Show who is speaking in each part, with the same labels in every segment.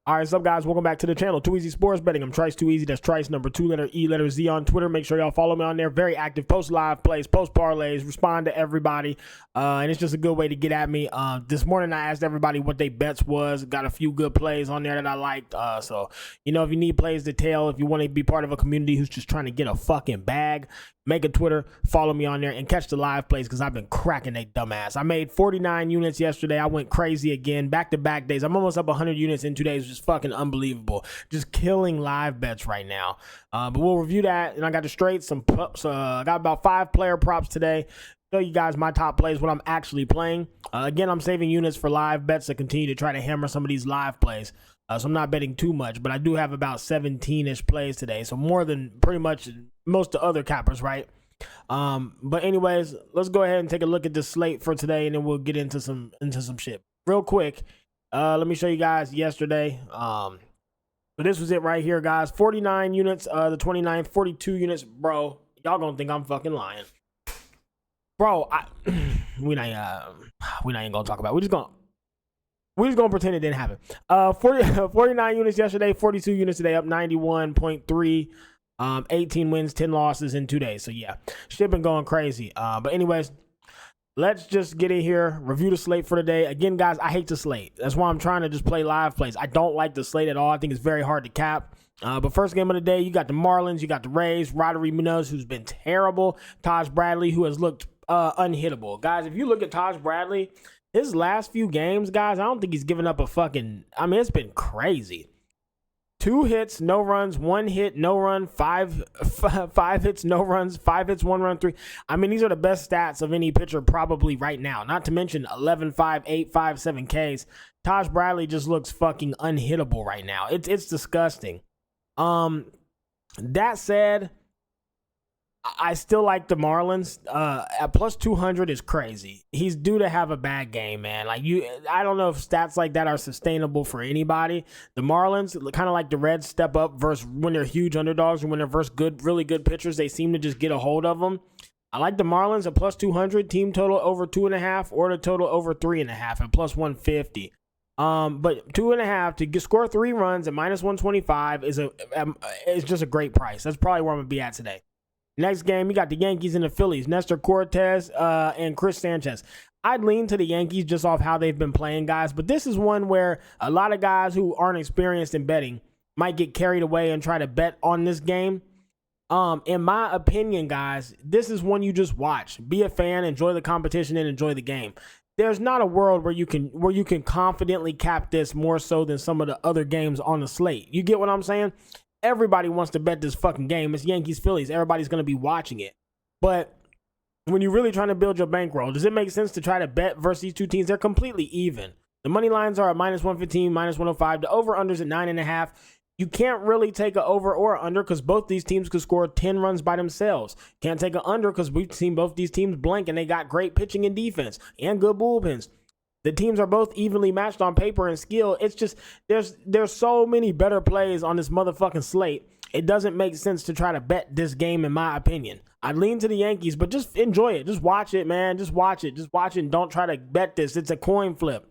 Speaker 1: All right, what's up, guys? Welcome back to the channel. Too Easy Sports Betting. I'm Trice Too Easy. That's Trice, number 2 letter E, letter Z on Twitter. Make sure y'all follow me on there. Very active. Post live plays, post parlays, respond to everybody. And it's just a good way to get at me. This morning, I asked everybody what they bets was. Got a few good plays on there that I liked. So, if you need plays to tell, if you want to be part of a community who's just trying to get a fucking bag, make a Twitter, follow me on there, and catch the live plays because I've been cracking they dumbass. I made 49 units yesterday. I went crazy again. Back-to-back days. I'm almost up 100 units in 2 days, which is fucking unbelievable. Just killing live bets right now. But we'll review that, and I got the straights. I got about 5 player props today. Show you guys my top plays, what I'm actually playing. Again, I'm saving units for live bets to continue to try to hammer some of these live plays. So I'm not betting too much, but I do have about 17-ish plays today. So more than pretty much most of the other cappers, right? But anyways, let's go ahead and take a look at the slate for today, and then we'll get into some shit. Real quick, let me show you guys yesterday. But this was it right here, guys. 49 units, the 29th, 42 units. Bro, y'all gonna think I'm fucking lying. Bro, we not even gonna talk about it. We're just gonna pretend it didn't happen. 49 units yesterday, 42 units today, up 91.3. 18 wins, 10 losses in 2 days. So yeah, shit been going crazy. But anyways, let's just get in here, review the slate for today. Again, guys, I hate the slate. That's why I'm trying to just play live plays. I don't like the slate at all. I think it's very hard to cap. But first game of the day, you got the Marlins, you got the Rays, Roddery Munoz, who's been terrible, Taj Bradley, who has looked unhittable. Guys, if you look at Taj Bradley, his last few games, guys, I don't think he's given up a fucking, it's been crazy. 2 hits, no runs, 1 hit, no run, 5 hits, no runs, 5 hits, 1 run, 3. These are the best stats of any pitcher probably right now. Not to mention 11, 5, 8, 5, 7 Ks. Taj Bradley just looks fucking unhittable right now. It's disgusting. That said, I still like the Marlins. At plus 200 is crazy. He's due to have a bad game, man. I don't know if stats like that are sustainable for anybody. The Marlins, kind of like the Reds, step up versus when they're huge underdogs and when they're versus really good pitchers, they seem to just get a hold of them. I like the Marlins at plus 200, team total over 2.5, or the total over 3.5 at plus 150. But 2.5 to score 3 runs at minus 125 is just a great price. That's probably where I'm gonna be at today. Next game, you got the Yankees and the Phillies. Nestor Cortez and Chris Sanchez. I'd lean to the Yankees just off how they've been playing, guys. But this is one where a lot of guys who aren't experienced in betting might get carried away and try to bet on this game. In my opinion, guys, this is one you just watch. Be a fan, enjoy the competition, and enjoy the game. There's not a world where you can confidently cap this more so than some of the other games on the slate. You get what I'm saying? Everybody wants to bet this fucking game. It's Yankees-Phillies. Everybody's going to be watching it. But when you're really trying to build your bankroll, does it make sense to try to bet versus these two teams? They're completely even. The money lines are at minus 115, minus 105. The over-under's at 9.5. You can't really take an over or under because both these teams could score 10 runs by themselves. Can't take an under because we've seen both these teams blank and they got great pitching and defense and good bullpens. The teams are both evenly matched on paper and skill. It's just there's so many better plays on this motherfucking slate. It doesn't make sense to try to bet this game, in my opinion. I lean to the Yankees, but just enjoy it. Just watch it, man. Just watch it. Just watch it and don't try to bet this. It's a coin flip.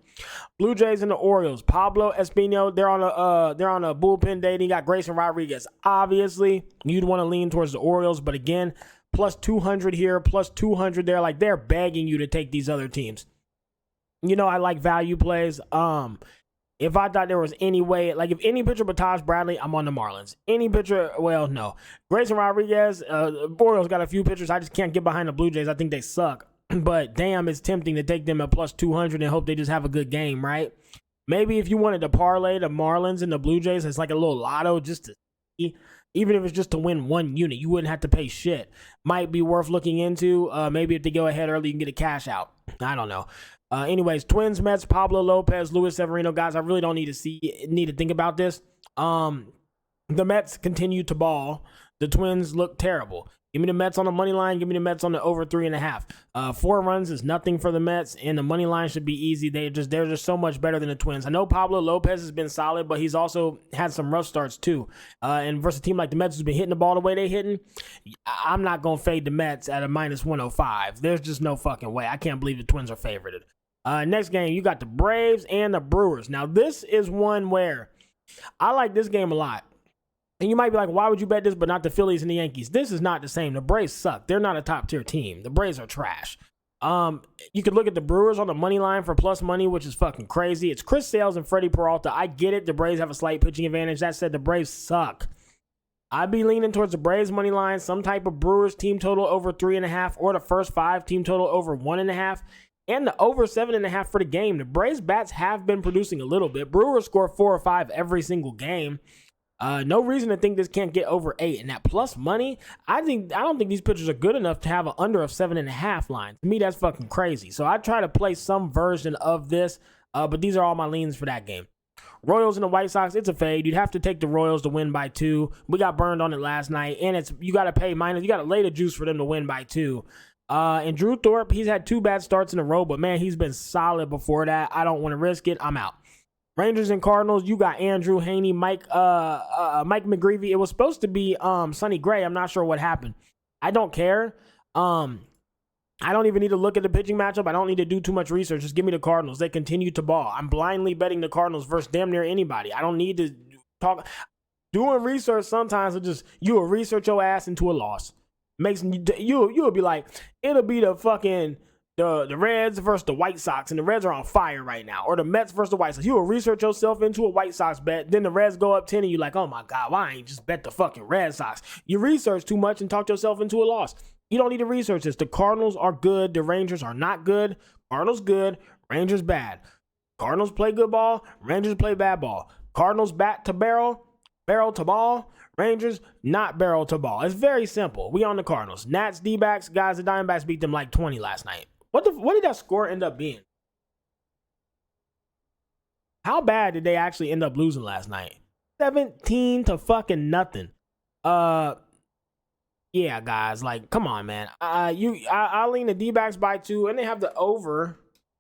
Speaker 1: Blue Jays and the Orioles. Pablo Espino, they're on a bullpen day. You got Grayson Rodriguez. Obviously, you'd want to lean towards the Orioles, but again, plus 200 here, plus 200 there. They're begging you to take these other teams. I like value plays. If I thought there was any way, if any pitcher but Taj Bradley, I'm on the Marlins. Any pitcher, well, no. Grayson Rodriguez, Orioles got a few pitchers. I just can't get behind the Blue Jays. I think they suck. But damn, it's tempting to take them at plus 200 and hope they just have a good game, right? Maybe if you wanted to parlay the Marlins and the Blue Jays, it's like a little lotto just to see. Even if it's just to win 1 unit, you wouldn't have to pay shit. Might be worth looking into. Maybe if they go ahead early, you can get a cash out. I don't know. Anyways, Twins, Mets, Pablo Lopez, Luis Severino. Guys, I really don't need to think about this. The Mets continue to ball. The Twins look terrible. Give me the Mets on the money line. Give me the Mets on the over 3.5. 4 runs is nothing for the Mets, and the money line should be easy. They're just so much better than the Twins. I know Pablo Lopez has been solid, but he's also had some rough starts too. And versus a team like the Mets who's been hitting the ball the way they're hitting, I'm not going to fade the Mets at a minus 105. There's just no fucking way. I can't believe the Twins are favorited. Next game, you got the Braves and the Brewers. Now, this is one where I like this game a lot. And you might be like, why would you bet this but not the Phillies and the Yankees? This is not the same. The Braves suck. They're not a top-tier team. The Braves are trash. You could look at the Brewers on the money line for plus money, which is fucking crazy. It's Chris Sales and Freddie Peralta. I get it. The Braves have a slight pitching advantage. That said, the Braves suck. I'd be leaning towards the Braves money line, some type of Brewers team total over 3.5, or the first 5 team total over 1.5, and the over 7.5 for the game. The Braves bats have been producing a little bit. Brewers score 4 or 5 every single game. No reason to think this can't get over 8. And that plus money, I don't think these pitchers are good enough to have an under of 7.5 line. To me, that's fucking crazy. So I try to play some version of this, but these are all my leans for that game. Royals and the White Sox, it's a fade. You'd have to take the Royals to win by 2. We got burned on it last night, and you got to pay minus. You got to lay the juice for them to win by 2. And Drew Thorpe, he's had 2 bad starts in a row, but man, he's been solid before that. I don't want to risk it. I'm out. Rangers and Cardinals, you got Andrew Haney, Mike McGreevy. It was supposed to be Sonny Gray. I'm not sure what happened. I don't care. I don't even need to look at the pitching matchup. I don't need to do too much research. Just give me the Cardinals. They continue to ball. I'm blindly betting the Cardinals versus damn near anybody. I don't need to talk. Doing research sometimes you will research your ass into a loss. You'll be like, it'll be the fucking the Reds versus the White Sox, and the Reds are on fire right now. Or the Mets versus the White Sox. You will research yourself into a White Sox bet, then the Reds go up 10, and you're like, oh my God, why I ain't just bet the fucking Red Sox? You research too much and talk yourself into a loss. You don't need to research this. The Cardinals are good. The Rangers are not good. Cardinals good. Rangers bad. Cardinals play good ball. Rangers play bad ball. Cardinals bat to barrel, barrel to ball. Rangers not barrel to ball. It's very simple. We on the Cardinals. Nats, D-backs, guys, the Diamondbacks beat them like 20 last night. What did that score end up being? How bad did they actually end up losing last night? 17 to fucking nothing. Yeah, guys, like, come on, man. I lean the D-backs by 2, and they have the over.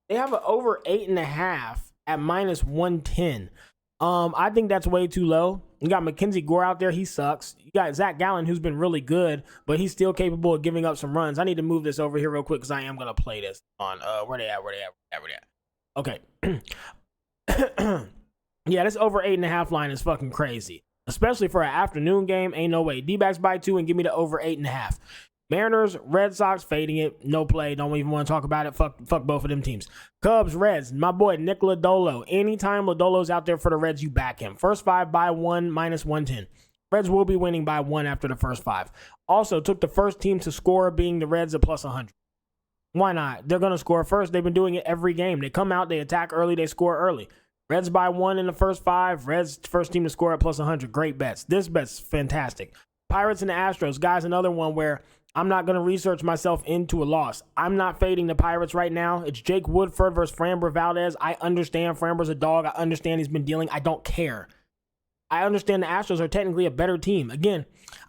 Speaker 1: They have an over 8.5 at minus 110. I think that's way too low. You got Mackenzie Gore out there. He sucks. You got Zach Gallen, who's been really good, but he's still capable of giving up some runs. I need to move this over here real quick because I am going to play this on, where they at? Okay. Yeah, this over 8.5 line is fucking crazy, especially for an afternoon game. Ain't no way. D-backs by 2 and give me the over 8.5. Mariners, Red Sox, fading it. No play. Don't even want to talk about it. Fuck both of them teams. Cubs, Reds, my boy Nick Lodolo. Anytime Lodolo's out there for the Reds, you back him. First 5 by 1, minus 110. Reds will be winning by 1 after the first 5. Also, took the first team to score, being the Reds, at plus 100. Why not? They're going to score first. They've been doing it every game. They come out, they attack early, they score early. Reds by 1 in the first 5. Reds, first team to score at plus 100. Great bets. This bet's fantastic. Pirates and the Astros. Guys, another one where I'm not going to research myself into a loss. I'm not fading the Pirates right now. It's Jake Woodford versus Framber Valdez. I understand Framber's a dog. I understand he's been dealing. I don't care. I understand the Astros are technically a better team. Again,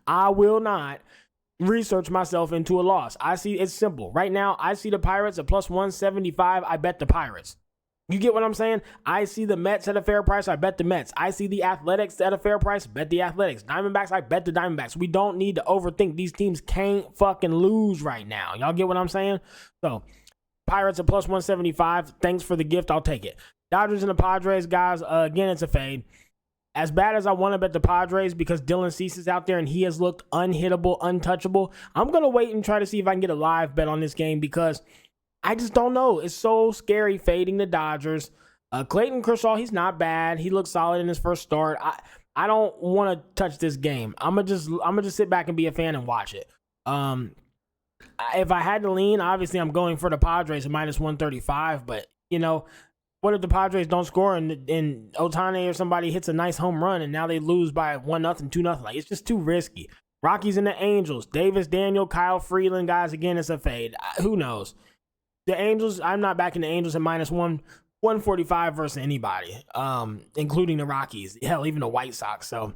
Speaker 1: I will not research myself into a loss. I see it's simple. Right now, I see the Pirates at plus 175. I bet the Pirates. You get what I'm saying? I see the Mets at a fair price. I bet the Mets. I see the Athletics at a fair price. Bet the Athletics. Diamondbacks. I bet the Diamondbacks. We don't need to overthink. These teams can't fucking lose right now. Y'all get what I'm saying? So, Pirates at plus 175. Thanks for the gift. I'll take it. Dodgers and the Padres, guys. Again, it's a fade. As bad as I want to bet the Padres because Dylan Cease is out there and he has looked unhittable, untouchable, I'm going to wait and try to see if I can get a live bet on this game because I just don't know. It's so scary fading the Dodgers. Clayton Kershaw, he's not bad. He looks solid in his first start. I don't want to touch this game. I'm gonna just sit back and be a fan and watch it. If I had to lean, obviously I'm going for the Padres at minus 135. But you know, what if the Padres don't score and Ohtani or somebody hits a nice home run and now they lose by 1-0, 2-0? Like, it's just too risky. Rockies and the Angels. Davis, Daniel, Kyle Freeland, guys. Again, it's a fade. Who knows? The Angels, I'm not backing the Angels at minus 145 versus anybody, including the Rockies. Hell, even the White Sox. So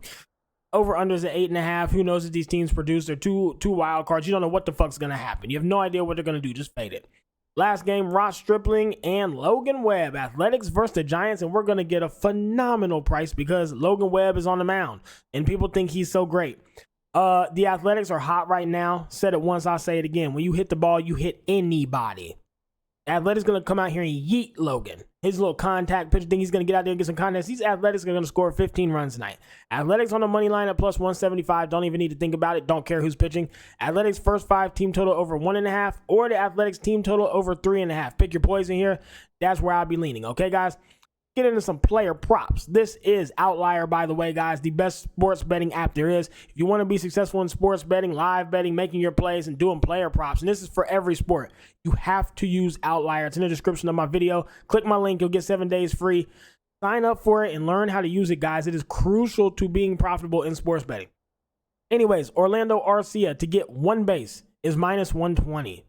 Speaker 1: over-unders at 8.5. Who knows if these teams produce? They're two wild cards. You don't know what the fuck's going to happen. You have no idea what they're going to do. Just fade it. Last game, Ross Stripling and Logan Webb. Athletics versus the Giants, and we're going to get a phenomenal price because Logan Webb is on the mound, and people think he's so great. The Athletics are hot right now. Said it once, I'll say it again. When you hit the ball, you hit anybody. Athletics going to come out here and yeet Logan. his little contact pitch thing. He's going to get out there and get some contact. These Athletics are going to score 15 runs tonight. Athletics on the money line at plus 175. Don't even need to think about it. Don't care who's pitching. Athletics first 5 team total over 1.5 or the Athletics team total over 3.5. Pick your poison here. That's where I'll be leaning. Okay, guys? Get into some player props. This is Outlier, by the way, guys, the best sports betting app there is. If you want to be successful in sports betting, live betting, making your plays, and doing player props, and this is for every sport, you have to use Outlier. It's in the description of my video. Click my link. You'll get 7 days free. Sign up for it and learn how to use it, guys. It is crucial to being profitable in sports betting. Anyways, Orlando Arcia to get 1 base is minus 120.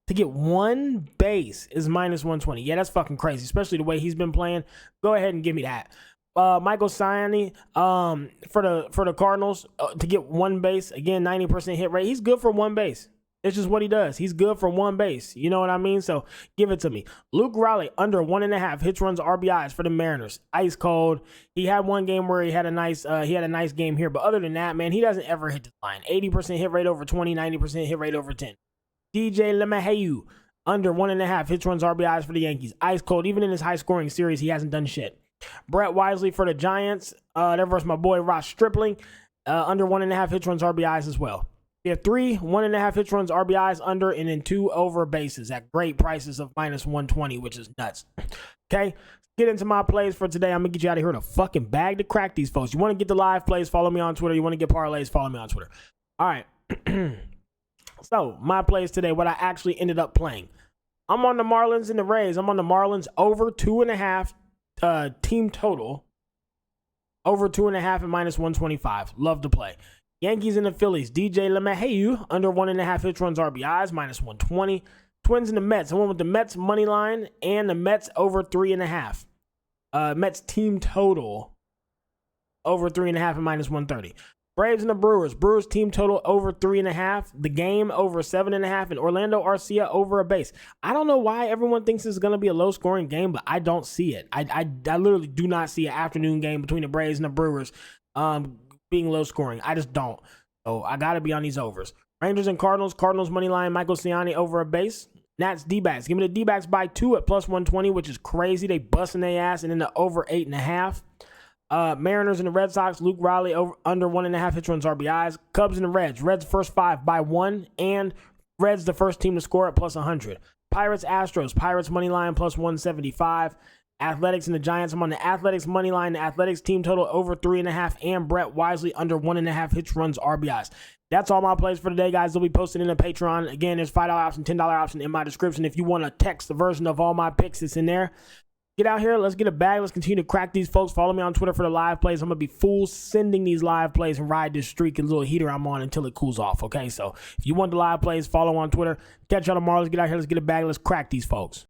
Speaker 1: To get 1 base is minus 120. Yeah, that's fucking crazy, especially the way he's been playing. Go ahead and give me that. Michael Siani for the Cardinals to get 1 base. Again, 90% hit rate. He's good for 1 base. It's just what he does. He's good for 1 base. You know what I mean? So give it to me. Luke Raleigh under 1.5 hits, runs, RBIs for the Mariners. Ice cold. He had one game where he had a nice game here, but other than that, man, he doesn't ever hit the line. 80% hit rate over 20, 90% hit rate over 10. DJ LeMahieu, under 1.5 hits, runs, RBIs for the Yankees. Ice cold. Even in his high-scoring series, he hasn't done shit. Brett Wisely for the Giants. They're versus my boy Ross Stripling. Under 1.5 hits, runs, RBIs as well. We have 3 1.5 hits, runs, RBIs under, and then 2 over bases at great prices of minus 120, which is nuts. Okay, get into my plays for today. I'm going to get you out of here in a fucking bag to crack these folks. You want to get the live plays, follow me on Twitter. You want to get parlays, follow me on Twitter. All right. So, my plays today, what I actually ended up playing. I'm on the Marlins and the Rays. I'm on the Marlins over 2.5 team total. Over 2.5 and minus 125. Love to play. Yankees and the Phillies. DJ LeMahieu under 1.5 hits, runs, RBIs, minus 120. Twins and the Mets. I went with the Mets money line and the Mets over 3.5. Mets team total over 3.5 and minus 130. Braves and the Brewers. Brewers team total over 3.5. The game over 7.5. And Orlando Arcia over a base. I don't know why everyone thinks this is going to be a low-scoring game, but I don't see it. I literally do not see an afternoon game between the Braves and the Brewers being low-scoring. I just don't. So I got to be on these overs. Rangers and Cardinals. Cardinals money line. Michael Siani over a base. Nats D-backs. Give me the D-backs by 2 at plus 120, which is crazy. They busting their ass. And then the over 8.5. Mariners and the Red Sox. Luke Riley over under 1.5 hits, runs, RBIs. Cubs and the Reds. Reds first 5 by 1, and Reds the first team to score at plus 100. Pirates Astros. Pirates money line plus 175. Athletics and the Giants. I'm on the Athletics money line. The Athletics team total over 3.5, and Brett Wisely under 1.5 hits, runs, RBIs. That's all my plays for today, guys. They'll be posted in the Patreon. Again, there's $5 option, $10 option in my description. If you want to text the version of all my picks, it's in there. Get out here. Let's get a bag. Let's continue to crack these folks. Follow me on Twitter for the live plays. I'm going to be full sending these live plays and ride this streak and little heater I'm on until it cools off. Okay, so if you want the live plays, follow on Twitter. Catch y'all tomorrow. Let's get out here. Let's get a bag. Let's crack these folks.